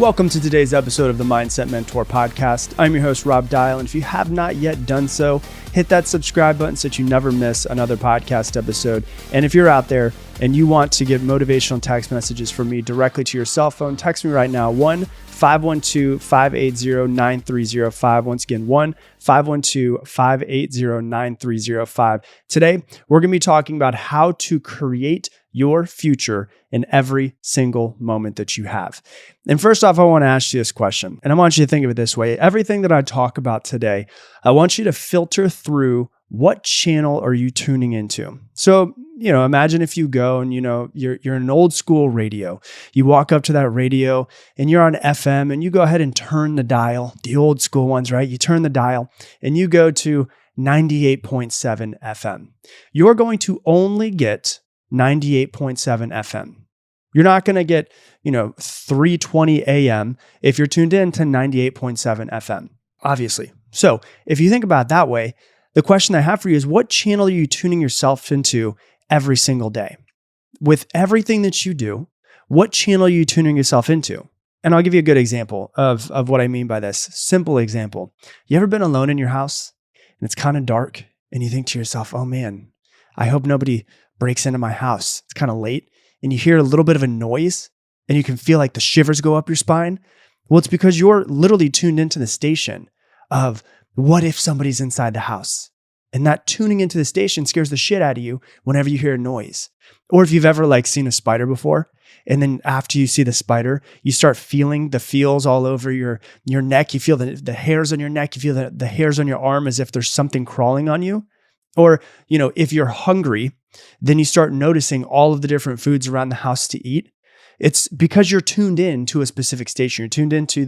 Welcome to today's episode of the Mindset Mentor Podcast. I'm your host, Rob Dial, and if you have not yet done so, hit that subscribe button so that you never miss another podcast episode. And if you're out there and you want to get motivational text messages from me directly to your cell phone, text me right now, 1-512-580-9305. Once again, 1-512-580-9305. Today, we're going to be talking about how to create your future in every single moment that you have. And first off, I want to ask you this question, and I want you to think of it this way. Everything that I talk about today, I want you to filter through what channel are you tuning into. So, imagine if you go and, you're in an old school radio. You walk up to that radio and you're on FM and you go ahead and turn the dial, the old school ones, right? You turn the dial and you go to 98.7 FM. You're going to only get 98.7 FM. You're not going to get, 3:20 AM if you're tuned in to 98.7 FM, obviously. So if you think about it that way, the question I have for you is, what channel are you tuning yourself into every single day? With everything that you do, what channel are you tuning yourself into? And I'll give you a good example of what I mean by this. Simple example. You ever been alone in your house and it's kind of dark and you think to yourself, oh man, I hope nobody breaks into my house. It's kind of late and you hear a little bit of a noise and you can feel like the shivers go up your spine. Well, it's because you're literally tuned into the station of what if somebody's inside the house? And that tuning into the station scares the shit out of you whenever you hear a noise. Or if you've ever seen a spider before, and then after you see the spider, you start feeling the feels all over your neck. You feel the hairs on your neck. You feel the hairs on your arm as if there's something crawling on you. Or, if you're hungry, then you start noticing all of the different foods around the house to eat. It's because you're tuned in to a specific station. You're tuned into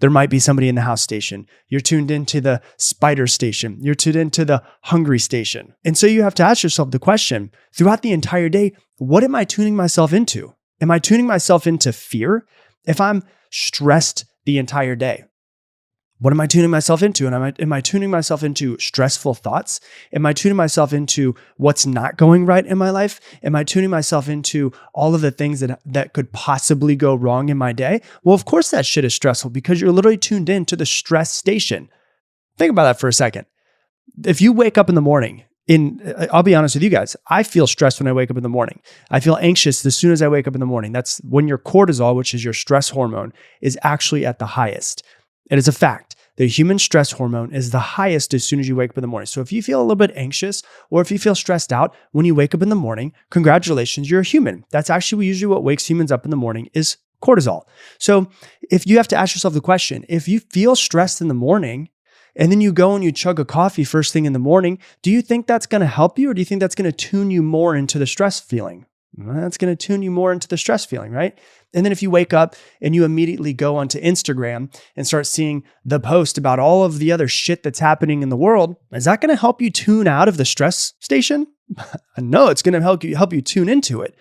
there might be somebody in the house station. You're tuned into the spider station. You're tuned into the hungry station. And so you have to ask yourself the question, throughout the entire day, what am I tuning myself into? Am I tuning myself into fear? If I'm stressed the entire day, what am I tuning myself into? And am I tuning myself into stressful thoughts? Am I tuning myself into what's not going right in my life? Am I tuning myself into all of the things that could possibly go wrong in my day? Well, of course that shit is stressful because you're literally tuned in to the stress station. Think about that for a second. If you wake up in the morning, I'll be honest with you guys, I feel stressed when I wake up in the morning. I feel anxious as soon as I wake up in the morning. That's when your cortisol, which is your stress hormone, is actually at the highest. It is a fact. The human stress hormone is the highest as soon as you wake up in the morning. So if you feel a little bit anxious or if you feel stressed out when you wake up in the morning, congratulations, you're a human. That's actually usually what wakes humans up in the morning is cortisol. So if you have to ask yourself the question, if you feel stressed in the morning and then you go and you chug a coffee first thing in the morning, do you think that's going to help you or do you think that's going to tune you more into the stress feeling? Well, that's going to tune you more into the stress feeling, right? And then if you wake up and you immediately go onto Instagram and start seeing the post about all of the other shit that's happening in the world, is that going to help you tune out of the stress station? No, it's going to help you tune into it.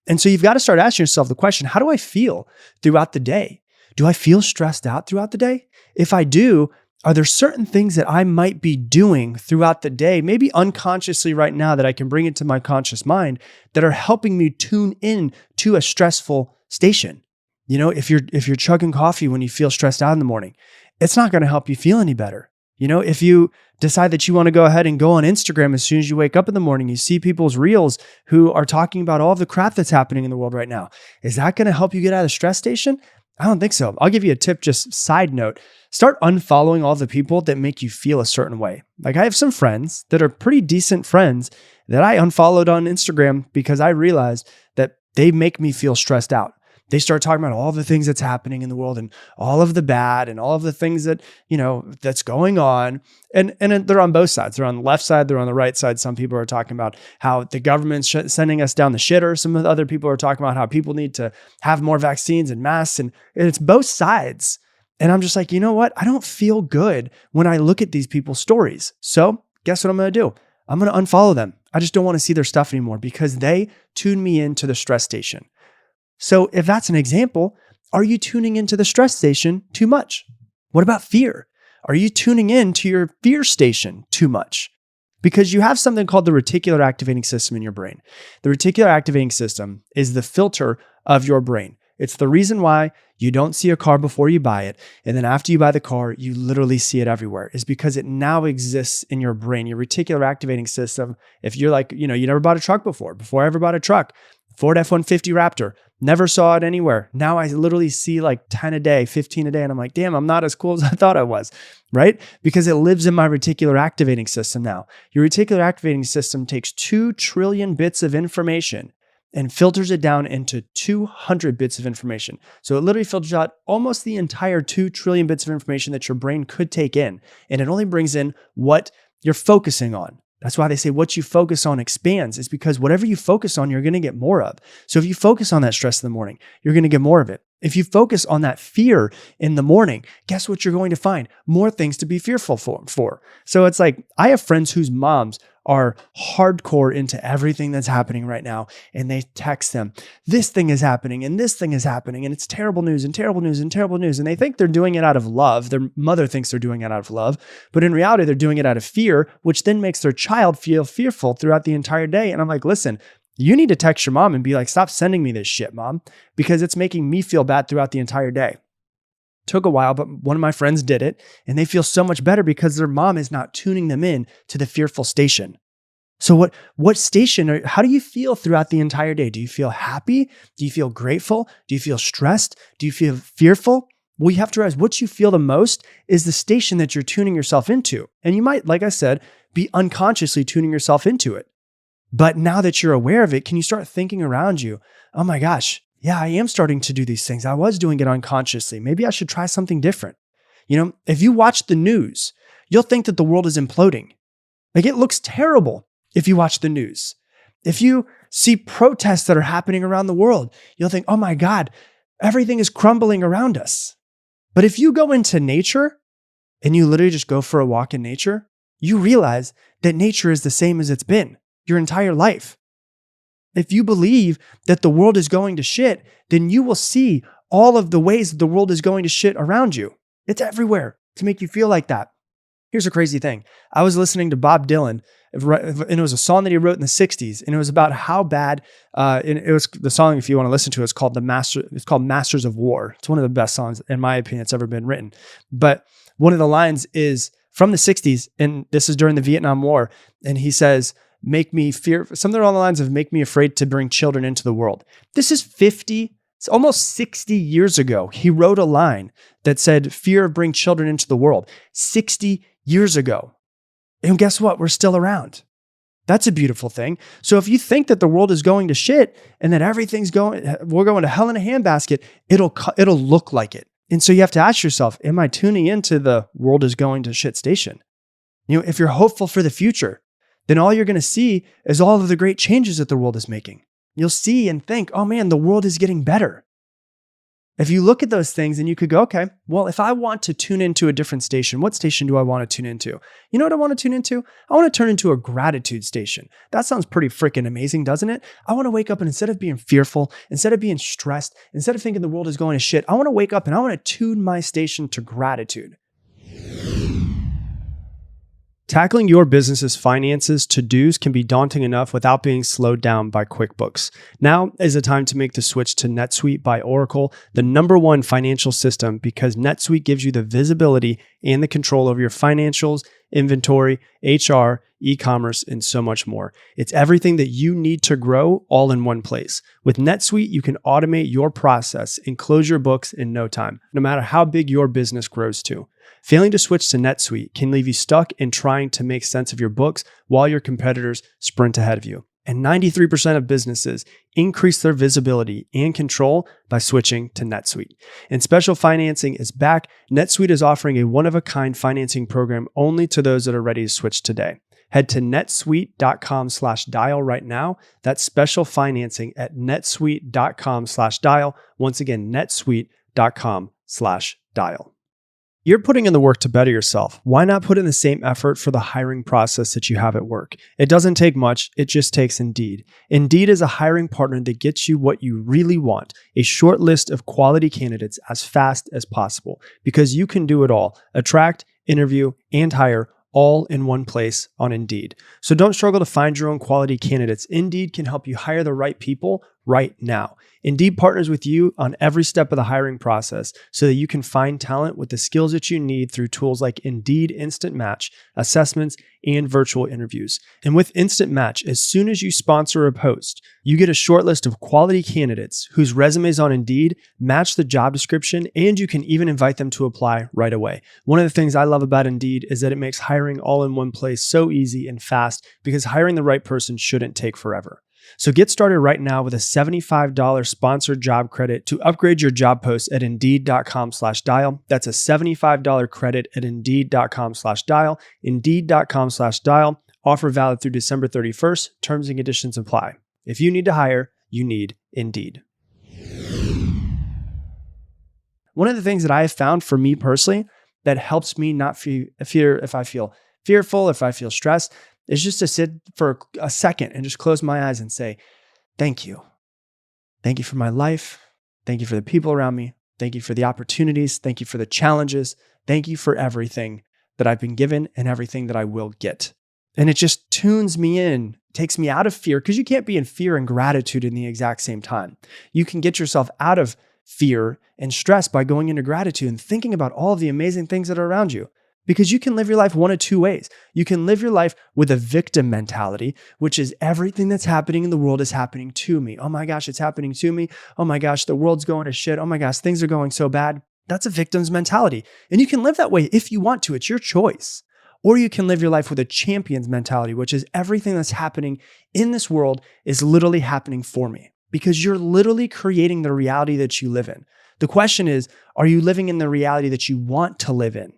And so you've got to start asking yourself the question, how do I feel throughout the day? Do I feel stressed out throughout the day? If I do, are there certain things that I might be doing throughout the day, maybe unconsciously right now that I can bring into my conscious mind that are helping me tune in to a stressful station? If you're chugging coffee when you feel stressed out in the morning, it's not going to help you feel any better. If you decide that you want to go ahead and go on Instagram as soon as you wake up in the morning, you see people's reels who are talking about all of the crap that's happening in the world right now. Is that going to help you get out of the stress station? I don't think so. I'll give you a tip, just side note. Start unfollowing all the people that make you feel a certain way. I have some friends that are pretty decent friends that I unfollowed on Instagram because I realized that they make me feel stressed out. They start talking about all the things that's happening in the world and all of the bad and all of the things that, that's going on. And they're on both sides. They're on the left side. They're on the right side. Some people are talking about how the government's sending us down the shitter. Some of the other people are talking about how people need to have more vaccines and masks. And it's both sides. And I'm just like, you know what? I don't feel good when I look at these people's stories. So guess what I'm going to do? I'm going to unfollow them. I just don't want to see their stuff anymore because they tune me into the stress station. So if that's an example, are you tuning into the stress station too much? What about fear? Are you tuning in to your fear station too much? Because you have something called the reticular activating system in your brain. The reticular activating system is the filter of your brain. It's the reason why you don't see a car before you buy it. And then after you buy the car, you literally see it everywhere, is because it now exists in your brain, your reticular activating system. If you're like, you never bought a truck before I ever bought a truck, Ford F-150 Raptor, never saw it anywhere. Now I literally see like 10 a day, 15 a day. And I'm like, damn, I'm not as cool as I thought I was, right? Because it lives in my reticular activating system now. Your reticular activating system takes 2 trillion bits of information and filters it down into 200 bits of information. So it literally filters out almost the entire 2 trillion bits of information that your brain could take in. And it only brings in what you're focusing on. That's why they say what you focus on expands. Is because whatever you focus on, you're going to get more of. So if you focus on that stress in the morning, you're going to get more of it. If you focus on that fear in the morning, guess what you're going to find? More things to be fearful for. So it's like, I have friends whose moms are hardcore into everything that's happening right now. And they text them, this thing is happening and this thing is happening. And it's terrible news and terrible news and terrible news. And they think they're doing it out of love. Their mother thinks they're doing it out of love. But in reality, they're doing it out of fear, which then makes their child feel fearful throughout the entire day. And I'm like, listen, you need to text your mom and be like, stop sending me this shit, mom, because it's making me feel bad throughout the entire day. Took a while, but one of my friends did it and they feel so much better because their mom is not tuning them in to the fearful station. So what station, how do you feel throughout the entire day? Do you feel happy? Do you feel grateful? Do you feel stressed? Do you feel fearful? Well, you have to realize what you feel the most is the station that you're tuning yourself into. And you might, like I said, be unconsciously tuning yourself into it. But now that you're aware of it, can you start thinking around you, oh my gosh, yeah, I am starting to do these things. I was doing it unconsciously. Maybe I should try something different. If you watch the news, you'll think that the world is imploding. Like, it looks terrible if you watch the news. If you see protests that are happening around the world, you'll think, oh my God, everything is crumbling around us. But if you go into nature and you literally just go for a walk in nature, you realize that nature is the same as it's been your entire life. If you believe that the world is going to shit, then you will see all of the ways that the world is going to shit around you. It's everywhere to make you feel like that. Here's a crazy thing. I was listening to Bob Dylan, and it was a song that he wrote in the 60s, and it was about how bad, and it was the song, if you want to listen to it, it's called Masters of War. It's one of the best songs, in my opinion, that's ever been written. But one of the lines is from the 60s, and this is during the Vietnam War, and he says, make me fear, something along the lines of make me afraid to bring children into the world. This is it's almost 60 years ago. He wrote a line that said, fear of bring children into the world, 60 years ago. And guess what? We're still around. That's a beautiful thing. So if you think that the world is going to shit and that we're going to hell in a handbasket, it'll look like it. And so you have to ask yourself, am I tuning into the world is going to shit station? If you're hopeful for the future, then all you're going to see is all of the great changes that the world is making. You'll see and think, oh man, the world is getting better. If you look at those things and you could go, okay, well, if I want to tune into a different station, what station do I want to tune into? You know what I want to tune into? I want to turn into a gratitude station. That sounds pretty freaking amazing, doesn't it? I want to wake up and instead of being fearful, instead of being stressed, instead of thinking the world is going to shit, I want to wake up and I want to tune my station to gratitude. Tackling your business's finances to-dos can be daunting enough without being slowed down by QuickBooks. Now is the time to make the switch to NetSuite by Oracle, the #1 financial system, because NetSuite gives you the visibility and the control over your financials, inventory, HR, e-commerce, and so much more. It's everything that you need to grow all in one place. With NetSuite, you can automate your process and close your books in no time, no matter how big your business grows to. Failing to switch to NetSuite can leave you stuck in trying to make sense of your books while your competitors sprint ahead of you. And 93% of businesses increase their visibility and control by switching to NetSuite. And special financing is back. NetSuite is offering a one-of-a-kind financing program only to those that are ready to switch today. Head to netsuite.com/dial right now. That's special financing at netsuite.com/dial. Once again, netsuite.com/dial. You're putting in the work to better yourself. Why not put in the same effort for the hiring process that you have at work? It doesn't take much. It just takes Indeed. Indeed is a hiring partner that gets you what you really want, a short list of quality candidates as fast as possible, because you can do it all. Attract, interview, and hire all in one place on Indeed. So don't struggle to find your own quality candidates. Indeed can help you hire the right people right now. Indeed partners with you on every step of the hiring process so that you can find talent with the skills that you need through tools like Indeed Instant Match, assessments, and virtual interviews. And with Instant Match, as soon as you sponsor a post, you get a short list of quality candidates whose resumes on Indeed match the job description, and you can even invite them to apply right away. One of the things I love about Indeed is that it makes hiring all in one place so easy and fast because hiring the right person shouldn't take forever. So get started right now with a $75 sponsored job credit to upgrade your job post at Indeed.com/dial. That's a $75 credit at Indeed.com/dial. Indeed.com/dial. Offer valid through December 31st. Terms and conditions apply. If you need to hire, you need Indeed. One of the things that I have found for me personally that helps me not fear if I feel fearful, if I feel stressed, is just to sit for a second and just close my eyes and say, thank you. Thank you for my life. Thank you for the people around me. Thank you for the opportunities. Thank you for the challenges. Thank you for everything that I've been given and everything that I will get. And it just tunes me in, takes me out of fear, because you can't be in fear and gratitude in the exact same time. You can get yourself out of fear and stress by going into gratitude and thinking about all of the amazing things that are around you. Because you can live your life one of two ways. You can live your life with a victim mentality, which is everything that's happening in the world is happening to me. Oh my gosh, it's happening to me. Oh my gosh, the world's going to shit. Oh my gosh, things are going so bad. That's a victim's mentality. And you can live that way if you want to. It's your choice. Or you can live your life with a champion's mentality, which is everything that's happening in this world is literally happening for me. Because you're literally creating the reality that you live in. The question is, are you living in the reality that you want to live in?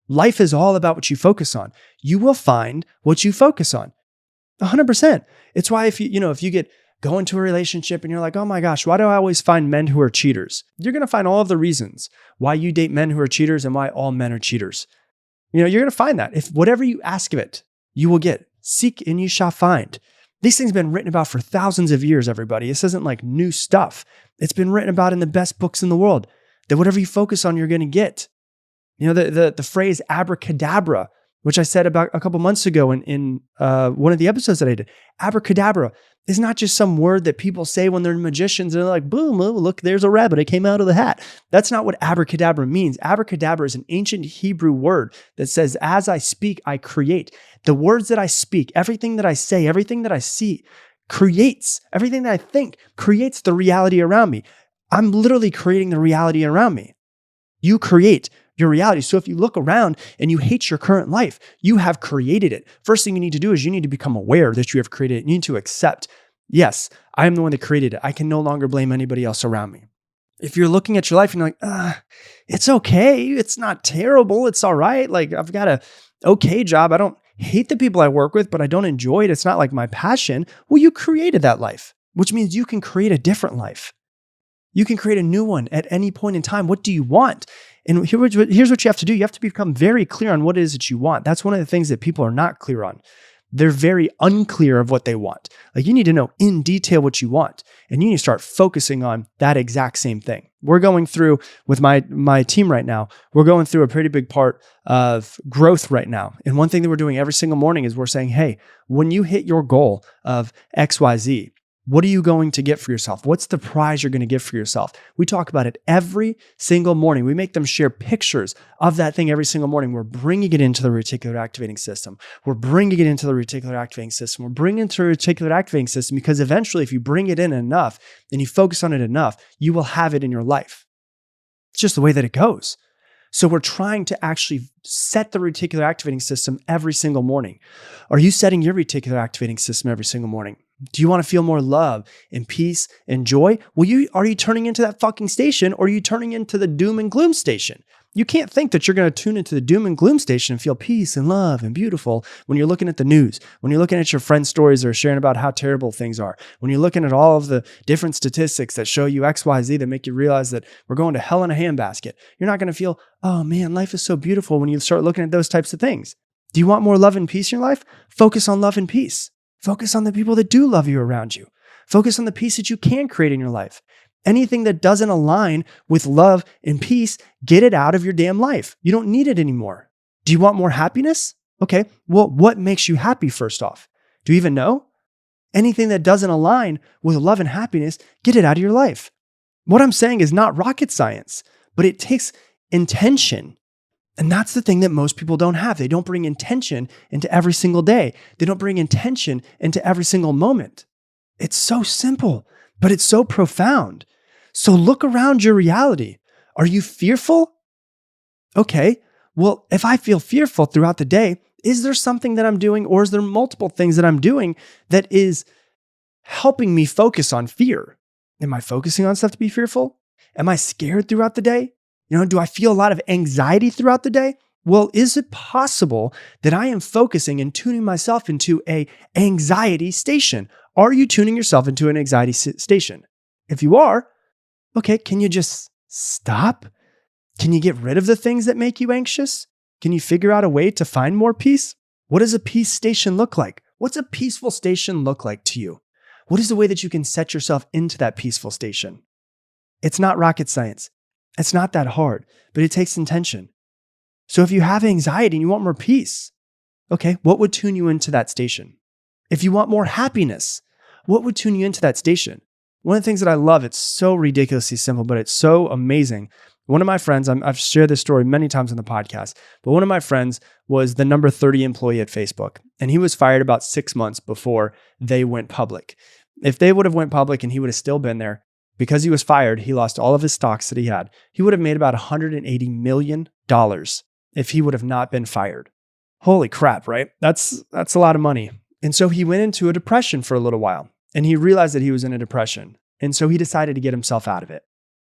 Life is all about what you focus on. You will find what you focus on. 100%. It's why if you go into a relationship and you're like, oh my gosh, why do I always find men who are cheaters? You're going to find all of the reasons why you date men who are cheaters and why all men are cheaters. You're going to find that. If whatever you ask of it, you will get. Seek and you shall find. These things have been written about for thousands of years, everybody. This isn't like new stuff. It's been written about in the best books in the world, that whatever you focus on, you're going to get. The phrase abracadabra, which I said about a couple months ago in one of the episodes that I did. Abracadabra is not just some word that people say when they're magicians and they're like, boom, oh, look, there's a rabbit. It came out of the hat. That's not what abracadabra means. Abracadabra is an ancient Hebrew word that says, as I speak, I create. The words that I speak, everything that I say, everything that I see creates, everything that I think creates the reality around me. I'm literally creating the reality around me. You create your reality. So if you look around and you hate your current life, you have created it. First thing you need to do is you need to become aware that you have created it. You need to accept, yes, I am the one that created it. I can no longer blame anybody else around me. If you're looking at your life and you're like, it's okay. It's not terrible. It's all right. Like I've got a okay job. I don't hate the people I work with, but I don't enjoy it. It's not like my passion. Well, you created that life, which means you can create a different life. You can create a new one at any point in time. What do you want? And here's what you have to do. You have to become very clear on what it is that you want. That's one of the things that people are not clear on. They're very unclear of what they want. Like you need to know in detail what you want, and you need to start focusing on that exact same thing. We're going through with my team right now. We're going through a pretty big part of growth right now. And one thing that we're doing every single morning is we're saying, hey, when you hit your goal of XYZ, what are you going to get for yourself? What's the prize you're going to get for yourself? We talk about it every single morning. We make them share pictures of that thing every single morning. We're bringing it into the reticular activating system. We're bringing it into the reticular activating system. We're bringing it into the reticular activating system because eventually if you bring it in enough and you focus on it enough, you will have it in your life. It's just the way that it goes. So we're trying to actually set the reticular activating system every single morning. Are you setting your reticular activating system every single morning? Do you want to feel more love and peace and joy? Well, are you turning into that fucking station, or are you turning into the doom and gloom station? You can't think that you're going to tune into the doom and gloom station and feel peace and love and beautiful when you're looking at the news, when you're looking at your friends' stories that are sharing about how terrible things are, when you're looking at all of the different statistics that show you XYZ that make you realize that we're going to hell in a handbasket. You're not going to feel, oh man, life is so beautiful when you start looking at those types of things. Do you want more love and peace in your life? Focus on love and peace. Focus on the people that do love you around you. Focus on the peace that you can create in your life. Anything that doesn't align with love and peace, get it out of your damn life. You don't need it anymore. Do you want more happiness? Okay, well, what makes you happy first off? Do you even know? Anything that doesn't align with love and happiness, get it out of your life. What I'm saying is not rocket science, but it takes intention. And that's the thing that most people don't have. They don't bring intention into every single day. They don't bring intention into every single moment. It's so simple, but it's so profound. So look around your reality. Are you fearful? Okay, well, if I feel fearful throughout the day, is there something that I'm doing, or is there multiple things that I'm doing that is helping me focus on fear? Am I focusing on stuff to be fearful? Am I scared throughout the day? Do I feel a lot of anxiety throughout the day? Well, is it possible that I am focusing and tuning myself into an anxiety station? Are you tuning yourself into an anxiety station? If you are, okay, can you just stop? Can you get rid of the things that make you anxious? Can you figure out a way to find more peace? What does a peace station look like? What's a peaceful station look like to you? What is the way that you can set yourself into that peaceful station? It's not rocket science. It's not that hard, but it takes intention. So if you have anxiety and you want more peace, okay, what would tune you into that station? If you want more happiness, what would tune you into that station? One of the things that I love, it's so ridiculously simple, but it's so amazing. One of my friends, I've shared this story many times on the podcast, but one of my friends was the number 30 employee at Facebook, and he was fired about 6 months before they went public. If they would have went public and he would have still been there, because he was fired, he lost all of his stocks that he had. He would have made about $180 million if he would have not been fired. Holy crap, right? That's a lot of money. And so he went into a depression for a little while, and he realized that he was in a depression. And so he decided to get himself out of it.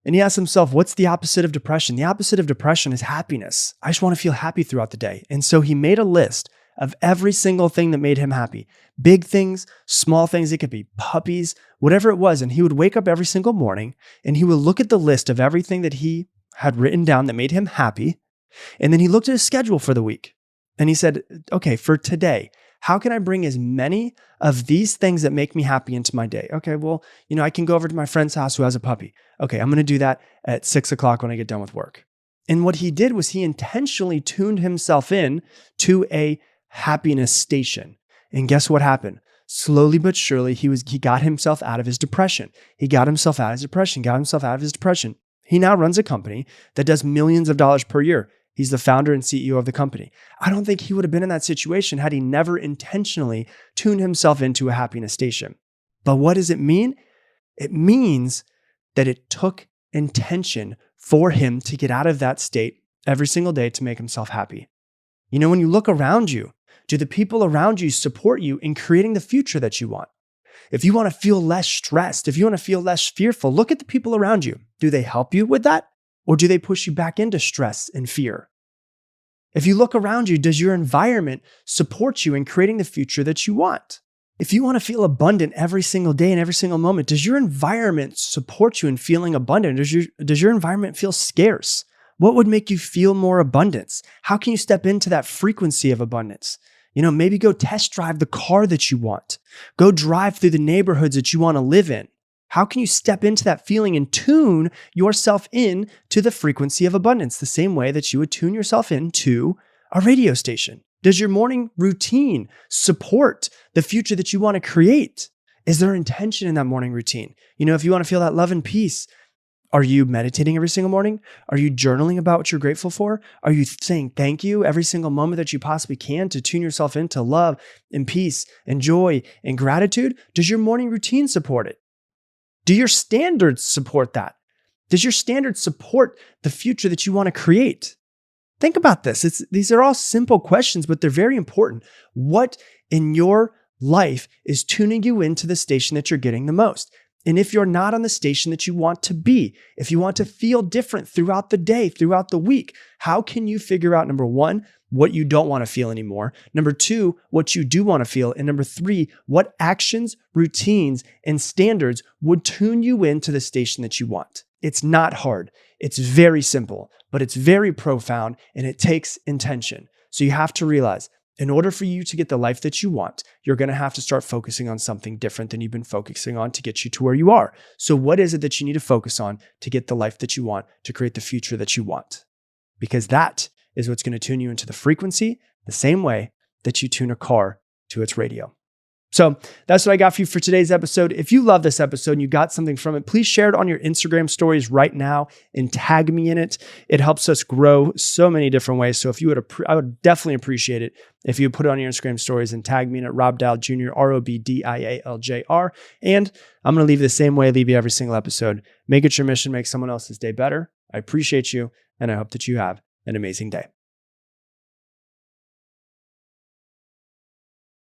And he asked himself, what's the opposite of depression? The opposite of depression is happiness. I just want to feel happy throughout the day. And so he made a list of every single thing that made him happy. Big things, small things, it could be puppies, whatever it was. And he would wake up every single morning and he would look at the list of everything that he had written down that made him happy. And then he looked at his schedule for the week and he said, okay, for today, how can I bring as many of these things that make me happy into my day? Okay, well, I can go over to my friend's house who has a puppy. Okay, I'm going to do that at 6 o'clock when I get done with work. And what he did was he intentionally tuned himself in to a happiness station. And guess what happened? Slowly but surely, he got himself out of his depression. He got himself out of his depression. He now runs a company that does millions of dollars per year. He's the founder and CEO of the company. I don't think he would have been in that situation had he never intentionally tuned himself into a happiness station. But what does it mean? It means that it took intention for him to get out of that state every single day to make himself happy. When you look around you, do the people around you support you in creating the future that you want? If you want to feel less stressed, if you want to feel less fearful, look at the people around you. Do they help you with that? Or do they push you back into stress and fear? If you look around you, does your environment support you in creating the future that you want? If you want to feel abundant every single day and every single moment, does your environment support you in feeling abundant? Does your environment feel scarce? What would make you feel more abundance? How can you step into that frequency of abundance? Maybe go test drive the car that you want. Go drive through the neighborhoods that you want to live in. How can you step into that feeling and tune yourself in to the frequency of abundance the same way that you would tune yourself into a radio station? Does your morning routine support the future that you want to create? Is there intention in that morning routine? If you want to feel that love and peace, are you meditating every single morning? Are you journaling about what you're grateful for? Are you saying thank you every single moment that you possibly can to tune yourself into love and peace and joy and gratitude? Does your morning routine support it? Do your standards support that? Does your standards support the future that you want to create? Think about this. These are all simple questions, but they're very important. What in your life is tuning you into the station that you're getting the most? And if you're not on the station that you want to be, if you want to feel different throughout the day, throughout the week, how can you figure out, number one, what you don't want to feel anymore? Number two, what you do want to feel? And number three, what actions, routines, and standards would tune you into the station that you want? It's not hard. It's very simple, but it's very profound and it takes intention. So you have to realize, in order for you to get the life that you want, you're going to have to start focusing on something different than you've been focusing on to get you to where you are. So what is it that you need to focus on to get the life that you want, to create the future that you want? Because that is what's going to tune you into the frequency the same way that you tune a car to its radio. So that's what I got for you for today's episode. If you love this episode and you got something from it, please share it on your Instagram stories right now and tag me in it. It helps us grow so many different ways. So if you would, I would definitely appreciate it if you put it on your Instagram stories and tag me in at Rob Dial Jr., ROBDIALJR. And I'm going to leave you the same way I leave you every single episode. Make it your mission, make someone else's day better. I appreciate you, and I hope that you have an amazing day.